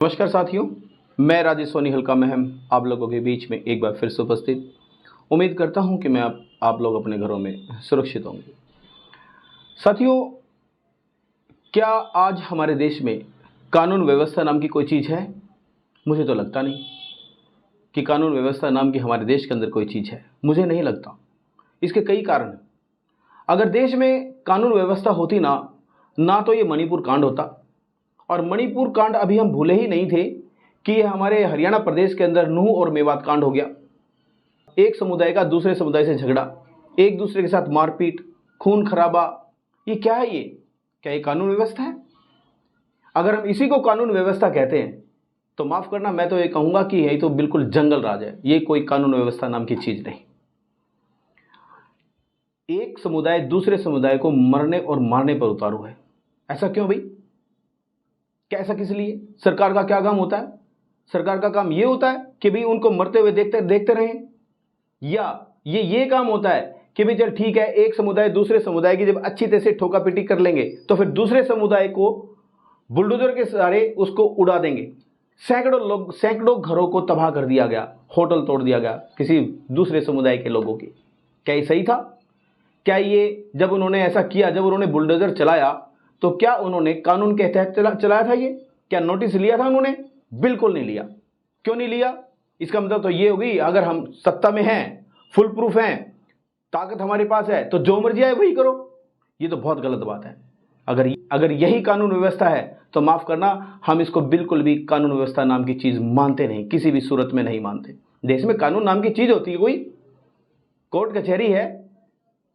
नमस्कार साथियों, मैं राजेश सोनी हल्का महम आप लोगों के बीच में एक बार फिर से उपस्थित। उम्मीद करता हूं कि मैं आप लोग अपने घरों में सुरक्षित होंगे। साथियों, क्या आज हमारे देश में कानून व्यवस्था नाम की कोई चीज़ है? मुझे तो लगता नहीं कि कानून व्यवस्था नाम की हमारे देश के अंदर कोई चीज़ है। मुझे नहीं लगता। इसके कई कारण हैं। अगर देश में कानून व्यवस्था होती ना तो ये मणिपुर कांड होता, और मणिपुर कांड अभी हम भूले ही नहीं थे कि ये हमारे हरियाणा प्रदेश के अंदर नूह और मेवात कांड हो गया। एक समुदाय का दूसरे समुदाय से झगड़ा, एक दूसरे के साथ मारपीट, खून खराबा, ये क्या है? क्या ये कानून व्यवस्था है? अगर हम इसी को कानून व्यवस्था कहते हैं तो माफ करना, मैं तो ये कहूंगा कि यही तो बिल्कुल जंगल राज है। ये कोई कानून व्यवस्था नाम की चीज नहीं। एक समुदाय दूसरे समुदाय को मरने और मारने पर उतारू है। ऐसा क्यों भाई? क्या ऐसा किस लिए? सरकार का क्या काम होता है? सरकार का काम ये होता है कि भाई उनको मरते हुए देखते रहें, या ये काम होता है कि भाई चल ठीक है, एक समुदाय दूसरे समुदाय की जब अच्छी तरह से ठोका पीटी कर लेंगे तो फिर दूसरे समुदाय को बुलडोजर के सहारे उसको उड़ा देंगे। सैकड़ों घरों को तबाह कर दिया गया, होटल तोड़ दिया गया किसी दूसरे समुदाय के लोगों की। क्या ये सही था? क्या ये जब उन्होंने ऐसा किया, जब उन्होंने बुलडोजर चलाया, तो क्या उन्होंने कानून के तहत चलाया था? ये क्या नोटिस लिया था उन्होंने? बिल्कुल नहीं लिया। क्यों नहीं लिया? इसका मतलब तो ये होगी, अगर हम सत्ता में हैं, फुल प्रूफ हैं, ताकत हमारे पास है, तो जो मर्जी आए वही करो। ये तो बहुत गलत बात है। अगर यही कानून व्यवस्था है तो माफ करना, हम इसको बिल्कुल भी कानून व्यवस्था नाम की चीज मानते नहीं, किसी भी सूरत में नहीं मानते। देश में कानून नाम की चीज होती है, कोई कोर्ट कचहरी है,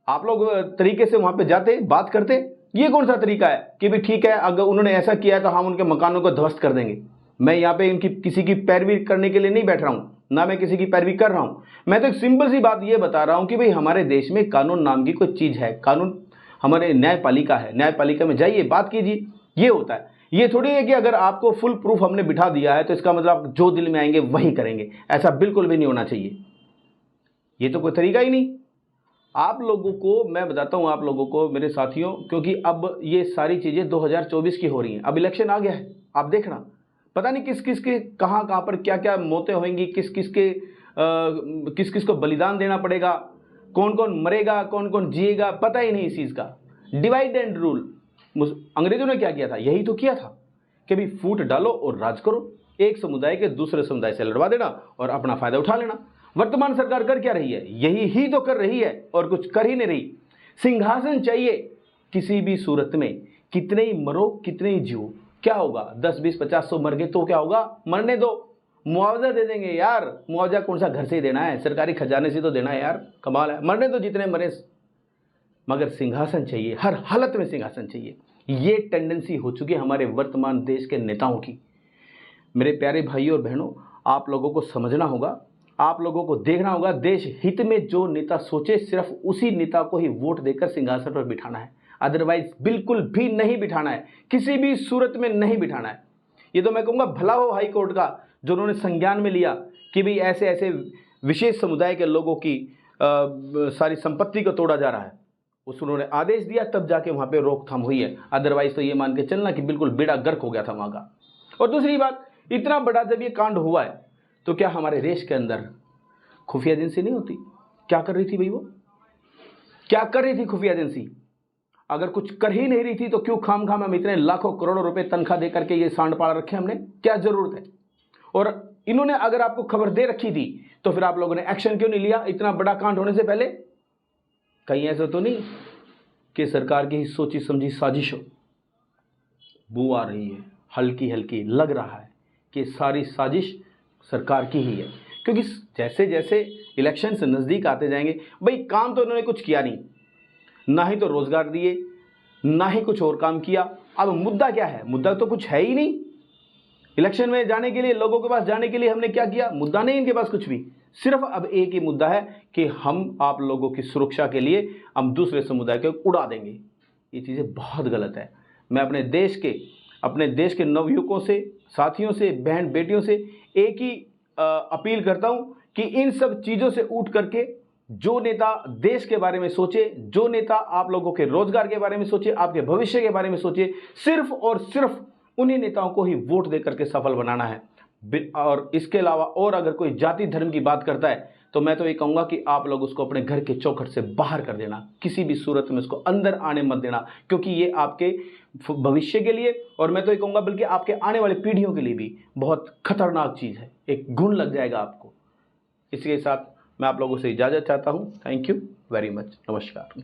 आप लोग तरीके से वहां पे जाते, बात करते। ये कौन सा तरीका है कि भी ठीक है, अगर उन्होंने ऐसा किया है तो हम उनके मकानों को ध्वस्त कर देंगे? मैं यहाँ पे इनकी किसी की पैरवी करने के लिए नहीं बैठ रहा हूं, ना मैं किसी की पैरवी कर रहा हूं। मैं तो एक सिंपल सी बात ये बता रहा हूं कि भाई हमारे देश में कानून नाम की कोई चीज है। कानून हमारे न्यायपालिका है, न्यायपालिका में जाइए, बात कीजिए। ये होता है। ये थोड़ी है कि अगर आपको फुल प्रूफ हमने बिठा दिया है तो इसका मतलब आप जो दिल में आएंगे वही करेंगे। ऐसा बिल्कुल भी नहीं होना चाहिए। ये तो कोई तरीका ही नहीं। आप लोगों को मैं बताता हूं, आप लोगों को, मेरे साथियों, क्योंकि अब ये सारी चीजें 2024 की हो रही हैं। अब इलेक्शन आ गया है, आप देखना, पता नहीं किस किस के कहां पर क्या क्या मौतें होंगी, किस किस को बलिदान देना पड़ेगा, कौन कौन मरेगा, कौन कौन जिएगा, पता ही नहीं इस चीज का। डिवाइड एंड रूल अंग्रेजों ने क्या किया था? यही तो किया था कि भाई फूट डालो और राज करो, एक समुदाय के दूसरे समुदाय से लड़वा देना और अपना फायदा उठा लेना। वर्तमान सरकार कर क्या रही है? यही ही तो कर रही है, और कुछ कर ही नहीं रही। सिंहासन चाहिए किसी भी सूरत में, कितने ही मरो, कितने ही जियो, क्या होगा? 10 20 50 100 मर गए तो क्या होगा? मरने दो, मुआवजा दे देंगे यार। मुआवजा कौन सा घर से ही देना है? सरकारी खजाने से तो देना है यार। कमाल है, मरने दो जितने मरे, मगर सिंहासन चाहिए, हर हालत में सिंहासन चाहिए। ये टेंडेंसी हो चुकी है हमारे वर्तमान देश के नेताओं की। मेरे प्यारे भाइयों और बहनों, आप लोगों को समझना होगा, आप लोगों को देखना होगा, देश हित में जो नेता सोचे सिर्फ उसी नेता को ही वोट देकर सिंहासन पर बिठाना है। अदरवाइज बिल्कुल भी नहीं बिठाना है, किसी भी सूरत में नहीं बिठाना है। ये तो मैं कहूँगा भला हो हाई कोर्ट का, जो उन्होंने संज्ञान में लिया कि भाई ऐसे ऐसे विशेष समुदाय के लोगों की सारी संपत्ति को तोड़ा जा रहा है। उन्होंने आदेश दिया, तब जाके वहाँ पर रोकथाम हुई है। अदरवाइज तो ये मान के चलना कि बिल्कुल बेड़ा गर्क हो गया था वहाँ का। और दूसरी बात, इतना बड़ा जब ये कांड हुआ है तो क्या हमारे देश के अंदर खुफिया एजेंसी नहीं होती? क्या कर रही थी भाई? वो क्या कर रही थी खुफिया एजेंसी? अगर कुछ कर ही नहीं रही थी तो क्यों खाम हम इतने लाखों करोड़ों रुपए तनख्वाह दे करके ये सांड पाड़ रखे हमने? क्या जरूरत है? और इन्होंने अगर आपको खबर दे रखी थी तो फिर आप लोगों ने एक्शन क्यों नहीं लिया इतना बड़ा कांड होने से पहले? कहीं ऐसा तो नहीं कि सरकार की ही सोची समझी साजिश हो? बू आ रही है, हल्की हल्की लग रहा है कि सारी साजिश सरकार की ही है। क्योंकि जैसे जैसे इलेक्शन से नज़दीक आते जाएंगे, भाई काम तो इन्होंने कुछ किया नहीं, ना ही तो रोजगार दिए, ना ही कुछ और काम किया। अब मुद्दा क्या है? मुद्दा तो कुछ है ही नहीं। इलेक्शन में जाने के लिए, लोगों के पास जाने के लिए हमने क्या किया? मुद्दा नहीं इनके पास कुछ भी। सिर्फ अब एक ही मुद्दा है कि हम आप लोगों की सुरक्षा के लिए हम दूसरे समुदाय को उड़ा देंगे। ये चीज़ें बहुत गलत है। मैं अपने देश के नवयुवकों से, साथियों से, बहन बेटियों से एक ही अपील करता हूं कि इन सब चीज़ों से उठ करके जो नेता देश के बारे में सोचे, जो नेता आप लोगों के रोजगार के बारे में सोचे, आपके भविष्य के बारे में सोचे, सिर्फ और सिर्फ उन्हीं नेताओं को ही वोट दे करके सफल बनाना है। और इसके अलावा और अगर कोई जाति धर्म की बात करता है तो मैं तो ये कहूँगा कि आप लोग उसको अपने घर के चौखट से बाहर कर देना, किसी भी सूरत में उसको अंदर आने मत देना, क्योंकि ये आपके भविष्य के लिए और मैं तो ये कहूँगा बल्कि आपके आने वाली पीढ़ियों के लिए भी बहुत खतरनाक चीज़ है, एक गुण लग जाएगा आपको। इसी के साथ मैं आप लोगों से इजाज़त चाहता हूँ। Thank you very much. नमस्कार।